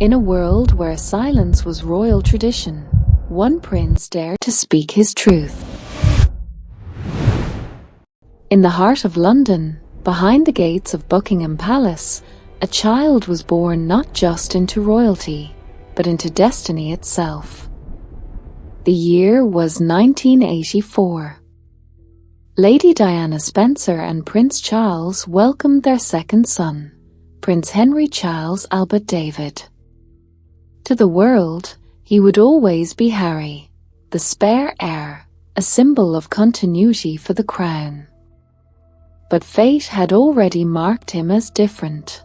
In a world where silence was royal tradition, one prince dared to speak his truth. In the heart of London, behind the gates of Buckingham Palace, a child was born not just into royalty, but into destiny itself. The year was 1984. Lady Diana Spencer and Prince Charles welcomed their second son, Prince Henry Charles Albert David. To the world, he would always be Harry, the spare heir, a symbol of continuity for the crown. But fate had already marked him as different.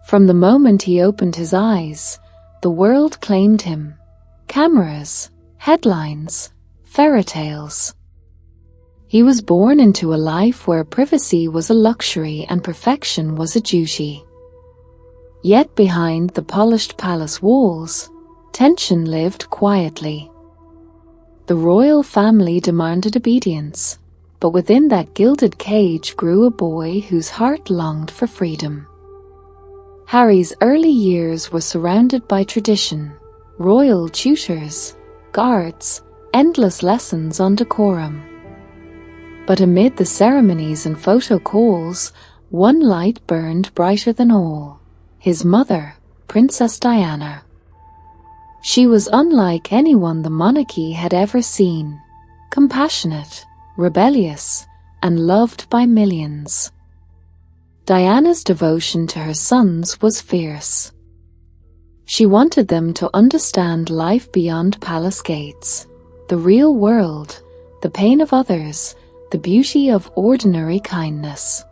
From the moment he opened his eyes, the world claimed him. Cameras, headlines, fairy tales. He was born into a life where privacy was a luxury and perfection was a duty. Yet behind the polished palace walls, tension lived quietly. The royal family demanded obedience, but within that gilded cage grew a boy whose heart longed for freedom. Harry's early years were surrounded by tradition, royal tutors, guards, endless lessons on decorum. But amid the ceremonies and photo calls, one light burned brighter than all. His mother, Princess Diana. She was unlike anyone the monarchy had ever seen, compassionate, rebellious, and loved by millions. Diana's devotion to her sons was fierce. She wanted them to understand life beyond palace gates, the real world, the pain of others, the beauty of ordinary kindness.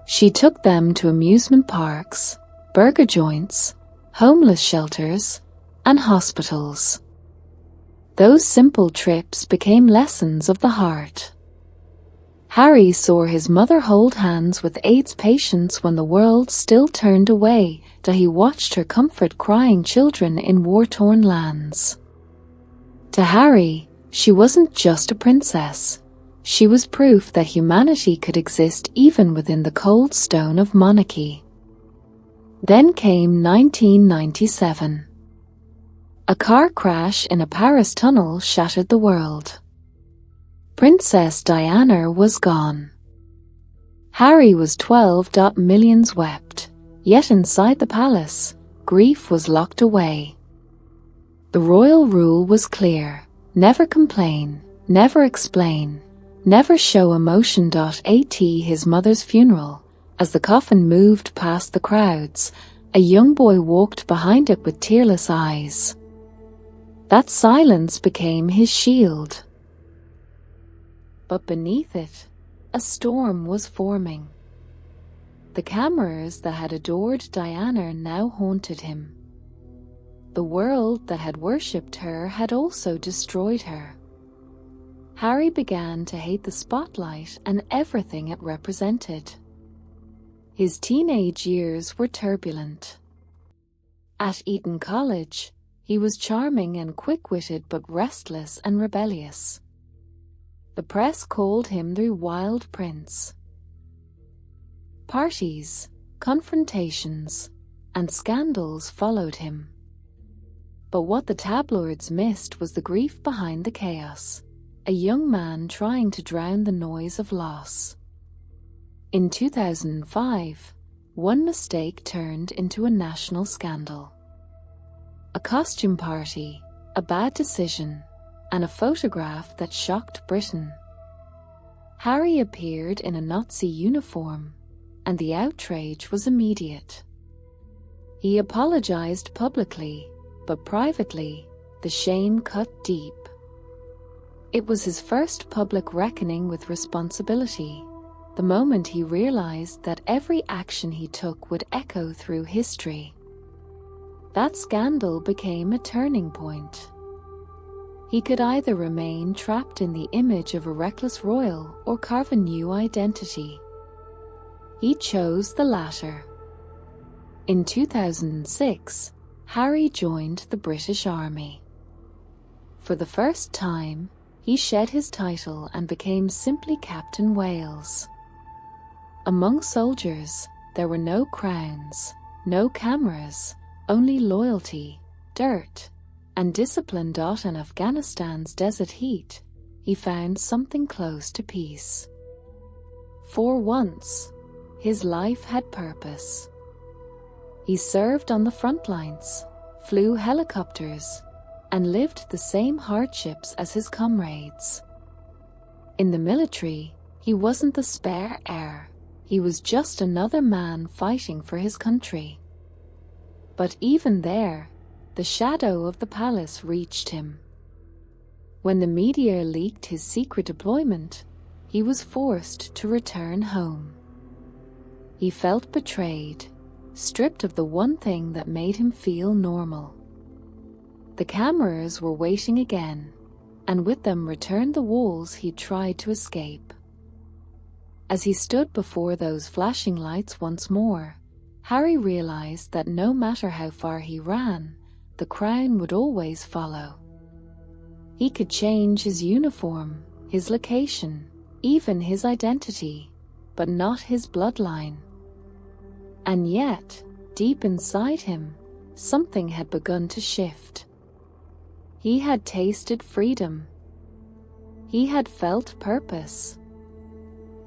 She took them to amusement parks, burger joints, homeless shelters, and hospitals. Those simple trips became lessons of the heart. Harry saw his mother hold hands with AIDS patients when the world still turned away, till he watched her comfort crying children in war-torn lands. To Harry, she wasn't just a princess. She was proof that humanity could exist even within the cold stone of monarchy. Then came 1997. A car crash in a Paris tunnel shattered the world. Princess Diana was gone. Harry was 12. Millions wept, yet inside the palace, grief was locked away. The royal rule was clear: never complain, never explain, never show emotion. At his mother's funeral, as the coffin moved past the crowds, a young boy walked behind it with tearless eyes. That silence became his shield. But beneath it, a storm was forming. The cameras that had adored Diana now haunted him. The world that had worshipped her had also destroyed her. Harry began to hate the spotlight and everything it represented. His teenage years were turbulent. At Eton College, he was charming and quick-witted but restless and rebellious. The press called him the Wild Prince. Parties, confrontations, and scandals followed him. But what the tabloids missed was the grief behind the chaos, a young man trying to drown the noise of loss. In 2005, one mistake turned into a national scandal. A costume party, a bad decision, and a photograph that shocked Britain. Harry appeared in a Nazi uniform, and the outrage was immediate. He apologized publicly, but privately, the shame cut deep. It was his first public reckoning with responsibility, the moment he realized that every action he took would echo through history. That scandal became a turning point. He could either remain trapped in the image of a reckless royal or carve a new identity. He chose the latter. In 2006, Harry joined the British Army. For the first time, he shed his title and became simply Captain Wales. Among soldiers, there were no crowns, no cameras, only loyalty, dirt, and discipline. In Afghanistan's desert heat, he found something close to peace. For once, his life had purpose. He served on the front lines, flew helicopters, and lived the same hardships as his comrades. In the military, he wasn't the spare heir. He was just another man fighting for his country. But even there, the shadow of the palace reached him. When the media leaked his secret deployment, he was forced to return home. He felt betrayed, stripped of the one thing that made him feel normal. The cameras were waiting again, and with them returned the walls he'd tried to escape. As he stood before those flashing lights once more, Harry realized that no matter how far he ran, the crown would always follow. He could change his uniform, his location, even his identity, but not his bloodline. And yet, deep inside him, something had begun to shift. He had tasted freedom. He had felt purpose.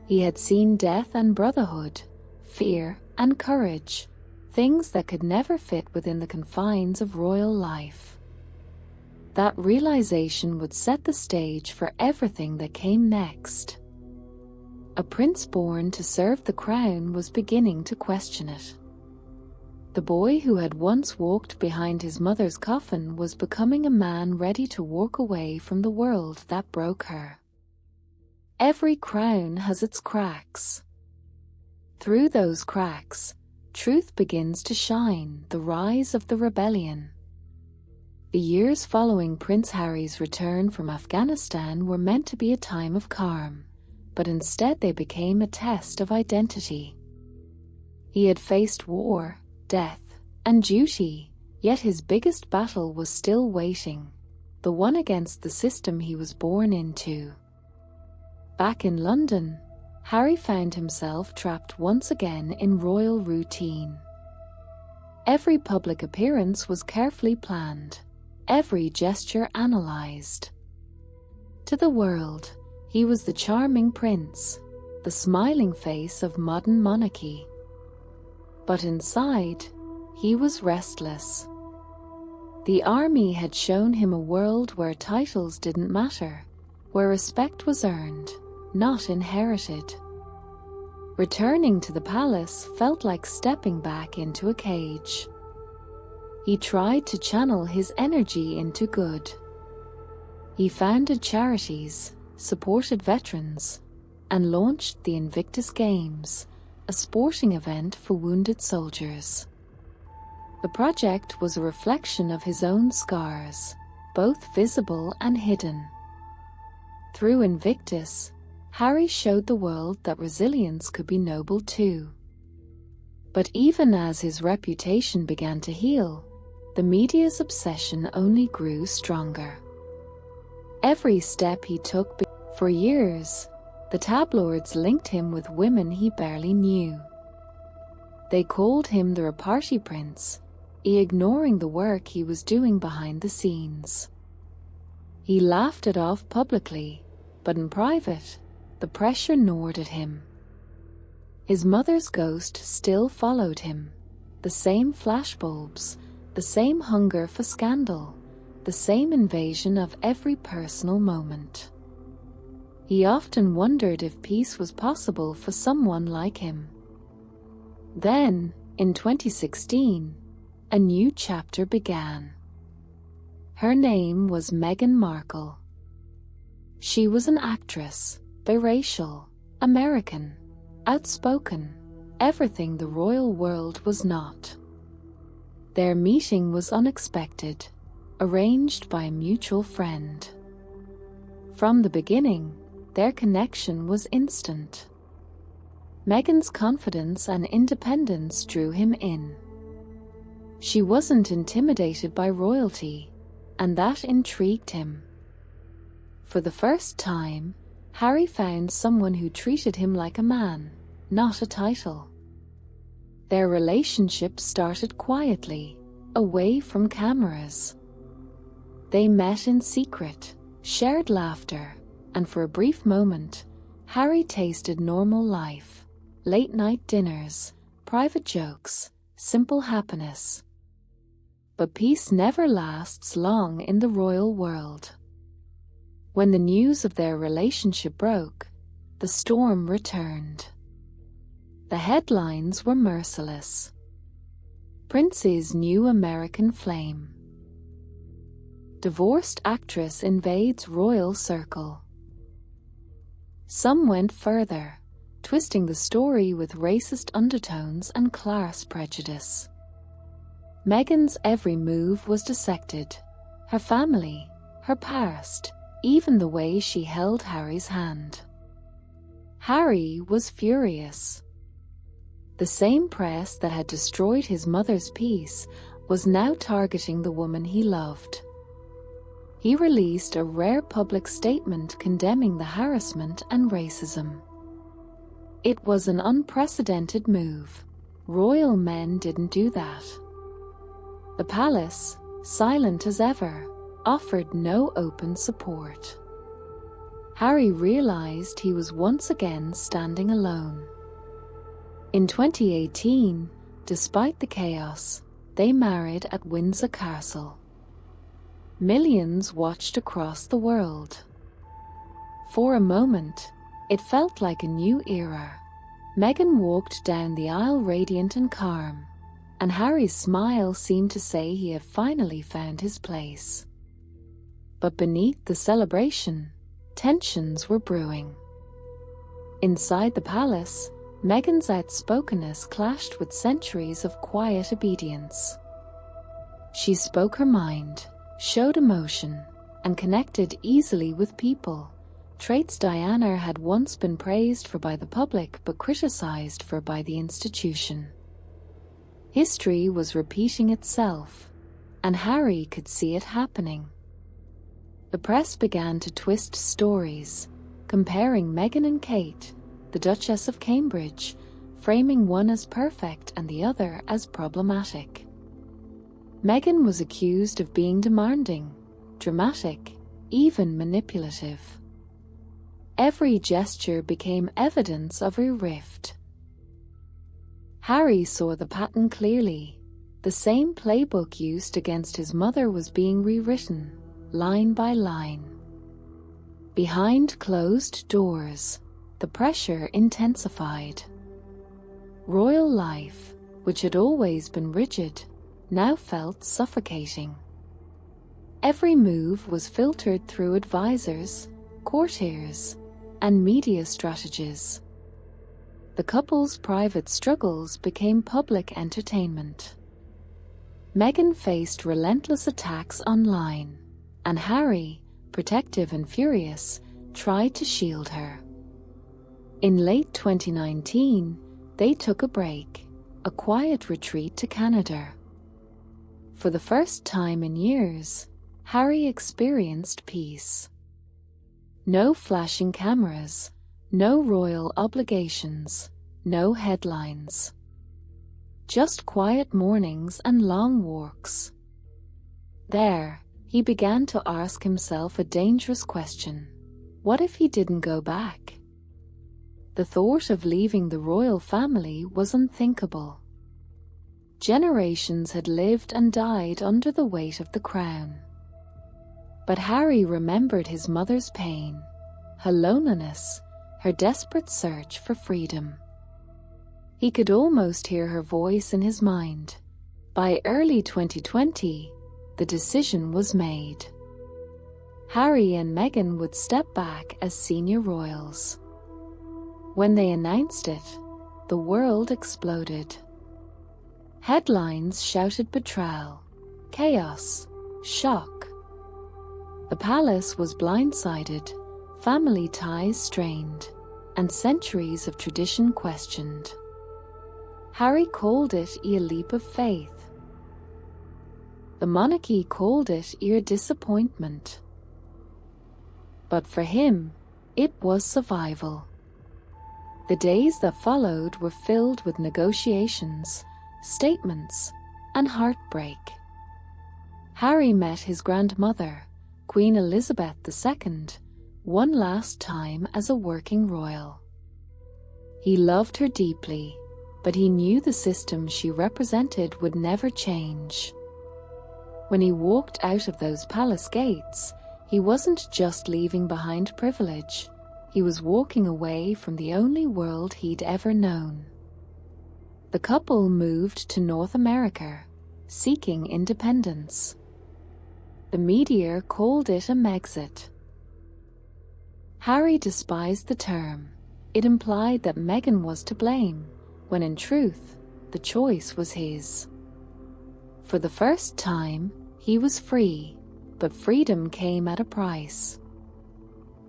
He had seen death and brotherhood, fear and courage, things that could never fit within the confines of royal life. That realization would set the stage for everything that came next. A prince born to serve the crown was beginning to question it. The boy who had once walked behind his mother's coffin was becoming a man ready to walk away from the world that broke her. Every crown has its cracks. Through those cracks, truth begins to shine, the rise of the rebellion. The years following Prince Harry's return from Afghanistan were meant to be a time of calm, but instead they became a test of identity. He had faced war, death, and duty, yet his biggest battle was still waiting, the one against the system he was born into. Back in London, Harry found himself trapped once again in royal routine. Every public appearance was carefully planned, every gesture analyzed. To the world, he was the charming prince, the smiling face of modern monarchy. But inside, he was restless. The army had shown him a world where titles didn't matter, where respect was earned, not inherited. Returning to the palace felt like stepping back into a cage. He tried to channel his energy into good. He founded charities, supported veterans, and launched the Invictus Games, a sporting event for wounded soldiers. The project was a reflection of his own scars, both visible and hidden. Through Invictus, Harry showed the world that resilience could be noble too. But even as his reputation began to heal, the media's obsession only grew stronger. Every step he took, for years, the tabloids linked him with women he barely knew. They called him the repartee prince, ignoring the work he was doing behind the scenes. He laughed it off publicly, but in private, the pressure gnawed at him. His mother's ghost still followed him, the same flashbulbs, the same hunger for scandal, the same invasion of every personal moment. He often wondered if peace was possible for someone like him. Then, in 2016, a new chapter began. Her name was Meghan Markle. She was an actress, biracial, American, outspoken, everything the royal world was not. Their meeting was unexpected, arranged by a mutual friend. From the beginning, their connection was instant. Meghan's confidence and independence drew him in. She wasn't intimidated by royalty, and that intrigued him. For the first time, Harry found someone who treated him like a man, not a title. Their relationship started quietly, away from cameras. They met in secret, shared laughter, and for a brief moment, Harry tasted normal life, late-night dinners, private jokes, simple happiness. But peace never lasts long in the royal world. When the news of their relationship broke, the storm returned. The headlines were merciless. Prince's new American flame. Divorced actress invades royal circle. Some went further, twisting the story with racist undertones and class prejudice. Meghan's every move was dissected. Her family, her past, even the way she held Harry's hand. Harry was furious. The same press that had destroyed his mother's peace was now targeting the woman he loved. He released a rare public statement condemning the harassment and racism. It was an unprecedented move. Royal men didn't do that. The palace, silent as ever, offered no open support. Harry realized he was once again standing alone. In 2018, despite the chaos, they married at Windsor Castle. Millions watched across the world. For a moment, it felt like a new era. Meghan walked down the aisle radiant and calm, and Harry's smile seemed to say he had finally found his place. But beneath the celebration, tensions were brewing. Inside the palace, Meghan's outspokenness clashed with centuries of quiet obedience. She spoke her mind, showed emotion, and connected easily with people, traits Diana had once been praised for by the public but criticized for by the institution. History was repeating itself, and Harry could see it happening. The press began to twist stories, comparing Meghan and Kate, the Duchess of Cambridge, framing one as perfect and the other as problematic. Meghan was accused of being demanding, dramatic, even manipulative. Every gesture became evidence of a rift. Harry saw the pattern clearly. The same playbook used against his mother was being rewritten, line by line. Behind closed doors, the pressure intensified. Royal life, which had always been rigid, now felt suffocating. Every move was filtered through advisors, courtiers, and media strategies. The couple's private struggles became public entertainment. Meghan faced relentless attacks online, and Harry, protective and furious, tried to shield her. In late 2019, they took a break, a quiet retreat to Canada. For the first time in years, Harry experienced peace. No flashing cameras, no royal obligations, no headlines. Just quiet mornings and long walks. There, he began to ask himself a dangerous question. What if he didn't go back? The thought of leaving the royal family was unthinkable. Generations had lived and died under the weight of the crown. But Harry remembered his mother's pain, her loneliness, her desperate search for freedom. He could almost hear her voice in his mind. By early 2020, the decision was made. Harry and Meghan would step back as senior royals. When they announced it, the world exploded. Headlines shouted betrayal, chaos, shock. The palace was blindsided, family ties strained, and centuries of tradition questioned. Harry called it a leap of faith. The monarchy called it a disappointment. But for him, it was survival. The days that followed were filled with negotiations, statements, and heartbreak. Harry met his grandmother, Queen Elizabeth II, one last time as a working royal. He loved her deeply, but he knew the system she represented would never change. When he walked out of those palace gates, he wasn't just leaving behind privilege, he was walking away from the only world he'd ever known. The couple moved to North America, seeking independence. The media called it a Megxit. Harry despised the term. It implied that Meghan was to blame, when in truth, the choice was his. For the first time, he was free, but freedom came at a price.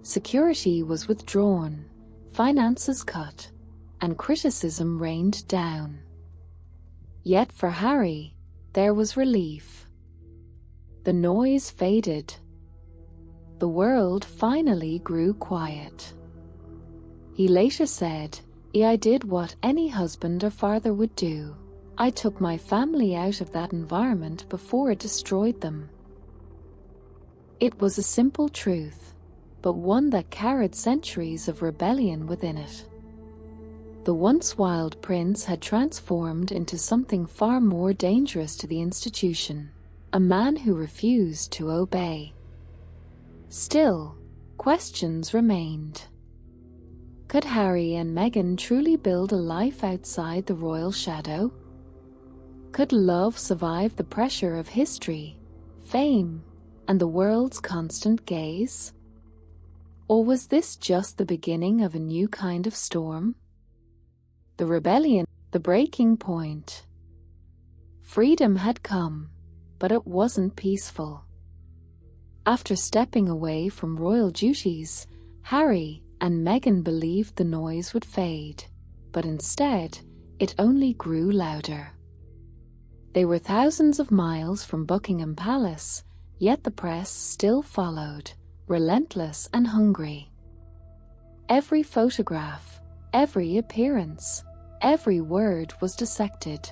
Security was withdrawn, finances cut, and criticism rained down. Yet for Harry, there was relief. The noise faded. The world finally grew quiet. He later said, "I did what any husband or father would do. I took my family out of that environment before it destroyed them." It was a simple truth, but one that carried centuries of rebellion within it. The once wild prince had transformed into something far more dangerous to the institution, a man who refused to obey. Still, questions remained. Could Harry and Meghan truly build a life outside the royal shadow? Could love survive the pressure of history, fame, and the world's constant gaze? Or was this just the beginning of a new kind of storm? The rebellion, the breaking point. Freedom had come, but it wasn't peaceful. After stepping away from royal duties, Harry and Meghan believed the noise would fade, but instead, it only grew louder. They were thousands of miles from Buckingham Palace, yet the press still followed, relentless and hungry. Every photograph, every appearance, every word was dissected.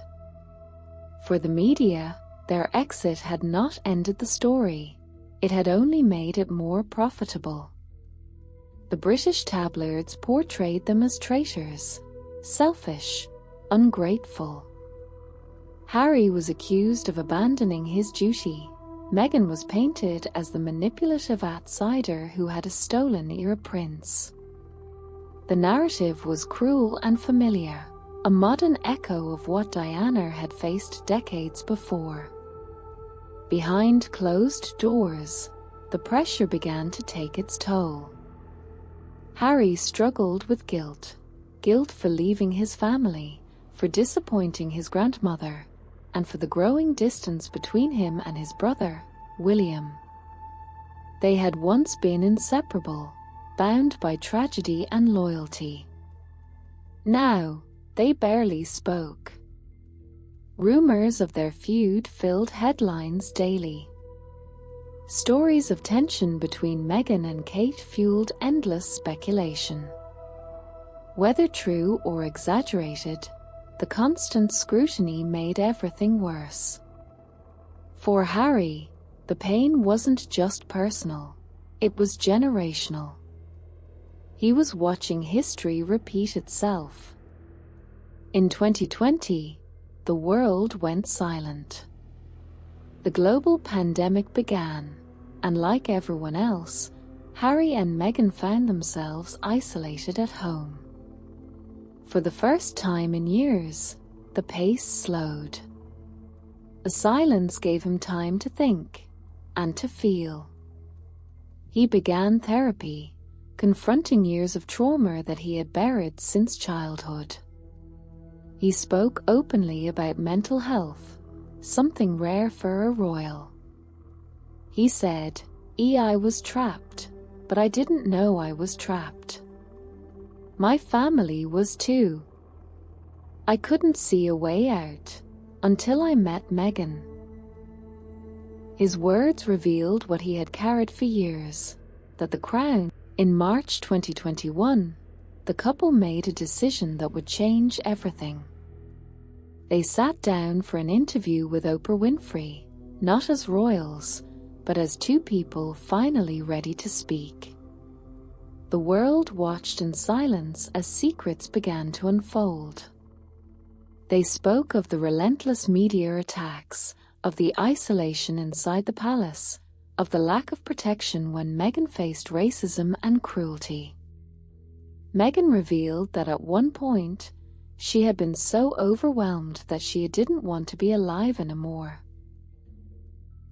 For the media, their exit had not ended the story. It had only made it more profitable. The British tabloids portrayed them as traitors, selfish, ungrateful. Harry was accused of abandoning his duty. Meghan was painted as the manipulative outsider who had a stolen prince. The narrative was cruel and familiar, a modern echo of what Diana had faced decades before. Behind closed doors, the pressure began to take its toll. Harry struggled with guilt for leaving his family, for disappointing his grandmother, and for the growing distance between him and his brother, William. They had once been inseparable, bound by tragedy and loyalty. Now, they barely spoke. Rumors of their feud filled headlines daily. Stories of tension between Meghan and Kate fueled endless speculation. Whether true or exaggerated, the constant scrutiny made everything worse. For Harry, the pain wasn't just personal, it was generational. He was watching history repeat itself. In 2020, the world went silent. The global pandemic began, and like everyone else, Harry and Meghan found themselves isolated at home. For the first time in years, the pace slowed. The silence gave him time to think and to feel. He began therapy, confronting years of trauma that he had buried since childhood. He spoke openly about mental health, something rare for a royal. He said, "I was trapped, but I didn't know I was trapped. My family was too. I couldn't see a way out until I met Meghan." His words revealed what he had carried for years, that the crown. In March 2021, the couple made a decision that would change everything. They sat down for an interview with Oprah Winfrey, not as royals, but as two people finally ready to speak. The world watched in silence as secrets began to unfold. They spoke of the relentless media attacks, of the isolation inside the palace, of the lack of protection when Meghan faced racism and cruelty. Meghan revealed that at one point, she had been so overwhelmed that she didn't want to be alive anymore.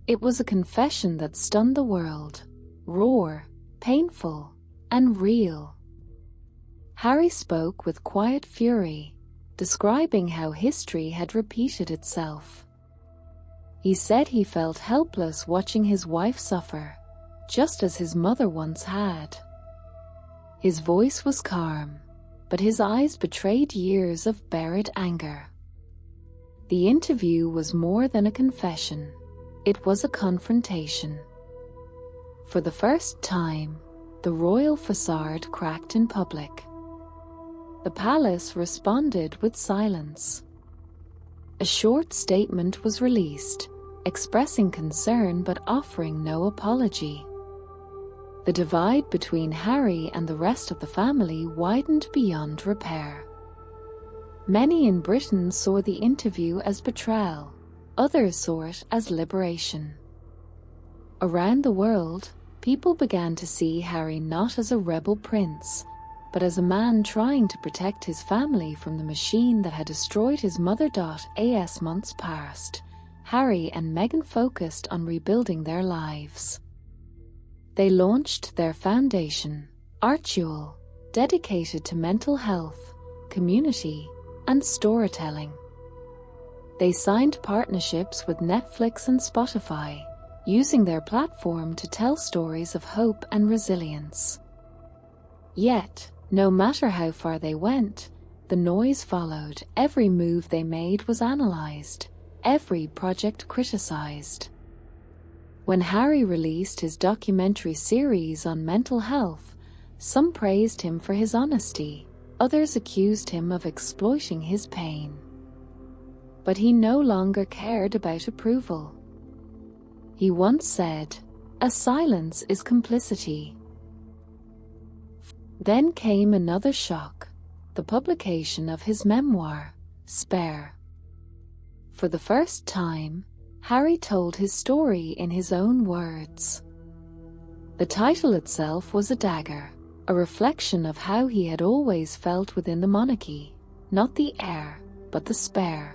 It was a confession that stunned the world, raw, painful, and real. Harry spoke with quiet fury, describing how history had repeated itself. He said he felt helpless watching his wife suffer, just as his mother once had. His voice was calm, but his eyes betrayed years of buried anger. The interview was more than a confession. It was a confrontation. For the first time, the royal facade cracked in public. The palace responded with silence. A short statement was released, expressing concern but offering no apology. The divide between Harry and the rest of the family widened beyond repair. Many in Britain saw the interview as betrayal, others saw it as liberation. Around the world, people began to see Harry not as a rebel prince, but as a man trying to protect his family from the machine that had destroyed his mother. As months passed, Harry and Meghan focused on rebuilding their lives. They launched their foundation, Untold, dedicated to mental health, community, and storytelling. They signed partnerships with Netflix and Spotify, using their platform to tell stories of hope and resilience. Yet, no matter how far they went, the noise followed. Every move they made was analyzed, every project criticized. When Harry released his documentary series on mental health, some praised him for his honesty, others accused him of exploiting his pain. But he no longer cared about approval. He once said, "A silence is complicity." Then came another shock, the publication of his memoir, Spare. For the first time, Harry told his story in his own words. The title itself was a dagger, a reflection of how he had always felt within the monarchy, not the heir, but the spare.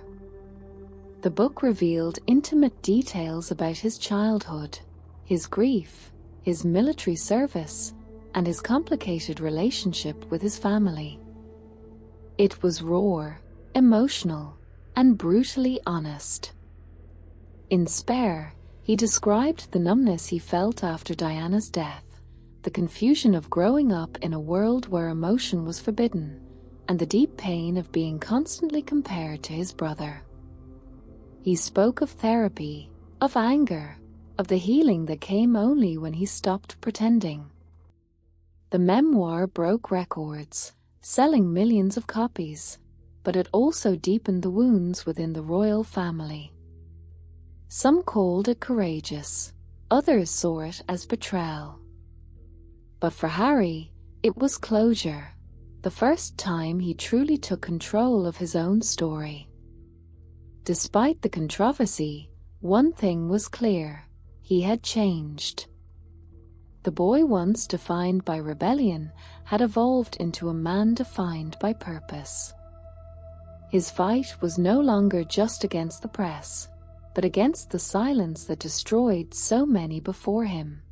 The book revealed intimate details about his childhood, his grief, his military service, and his complicated relationship with his family. It was raw, emotional, and brutally honest. In Spare, he described the numbness he felt after Diana's death, the confusion of growing up in a world where emotion was forbidden, and the deep pain of being constantly compared to his brother. He spoke of therapy, of anger, of the healing that came only when he stopped pretending. The memoir broke records, selling millions of copies, but it also deepened the wounds within the royal family. Some called it courageous, others saw it as betrayal. But for Harry, it was closure, the first time he truly took control of his own story. Despite the controversy, one thing was clear: he had changed. The boy once defined by rebellion had evolved into a man defined by purpose. His fight was no longer just against the press, but against the silence that destroyed so many before him.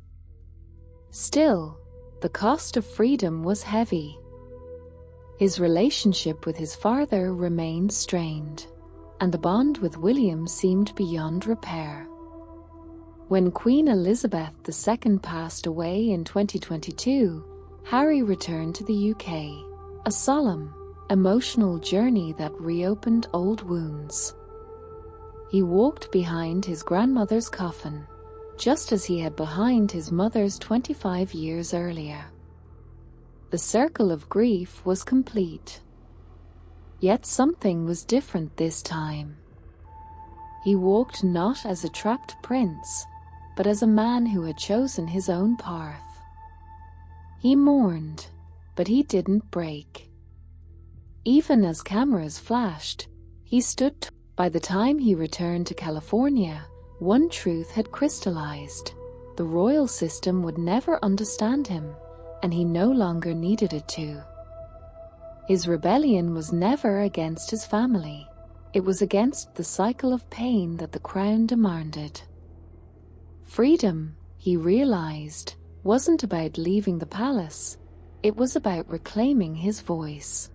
Still, the cost of freedom was heavy. His relationship with his father remained strained, and the bond with William seemed beyond repair. When Queen Elizabeth II passed away in 2022, Harry returned to the UK, a solemn, emotional journey that reopened old wounds. He walked behind his grandmother's coffin, just as he had behind his mother's 25 years earlier. The circle of grief was complete. Yet something was different this time. He walked not as a trapped prince, but as a man who had chosen his own path. He mourned, but he didn't break. Even as cameras flashed, he stood. By the time he returned to California, one truth had crystallized. The royal system would never understand him, and he no longer needed it to. His rebellion was never against his family. It was against the cycle of pain that the crown demanded. Freedom, he realized, wasn't about leaving the palace. It was about reclaiming his voice.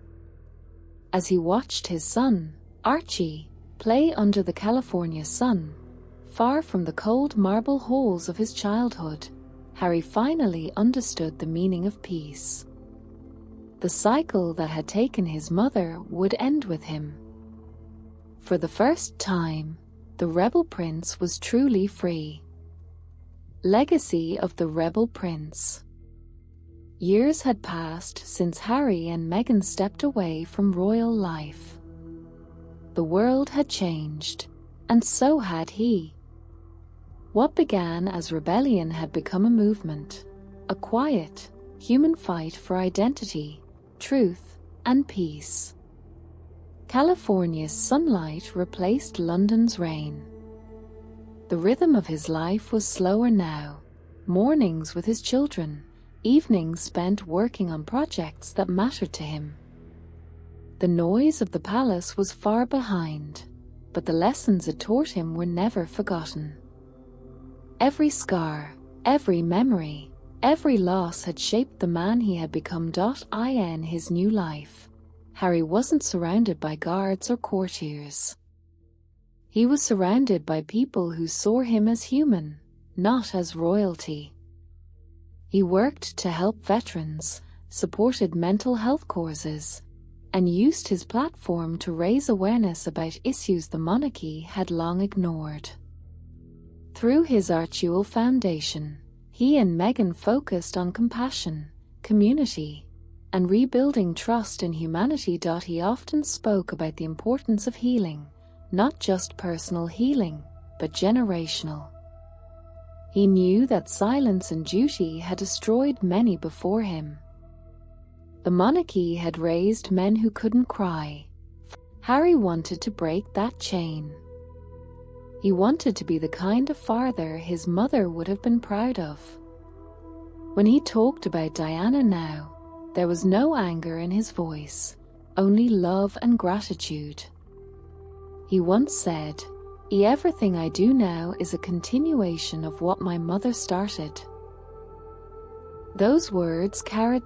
As he watched his son, Archie, play under the California sun, far from the cold marble halls of his childhood, Harry finally understood the meaning of peace. The cycle that had taken his mother would end with him. For the first time, the rebel prince was truly free. Legacy of the Rebel Prince. Years had passed since Harry and Meghan stepped away from royal life. The world had changed, and so had he. What began as rebellion had become a movement, a quiet, human fight for identity, truth, and peace. California's sunlight replaced London's rain. The rhythm of his life was slower now, mornings with his children, evenings spent working on projects that mattered to him. The noise of the palace was far behind, but the lessons it taught him were never forgotten. Every scar, every memory, every loss had shaped the man he had become. In his new life, Harry wasn't surrounded by guards or courtiers. He was surrounded by people who saw him as human, not as royalty. He worked to help veterans, supported mental health causes, and used his platform to raise awareness about issues the monarchy had long ignored. Through his Archewell Foundation, he and Meghan focused on compassion, community, and rebuilding trust in humanity. He often spoke about the importance of healing, not just personal healing, but generational. He knew that silence and duty had destroyed many before him. The monarchy had raised men who couldn't cry. Harry wanted to break that chain. He wanted to be the kind of father his mother would have been proud of. When he talked about Diana now, there was no anger in his voice, only love and gratitude. He once said, "Everything I do now is a continuation of what my mother started." Those words carried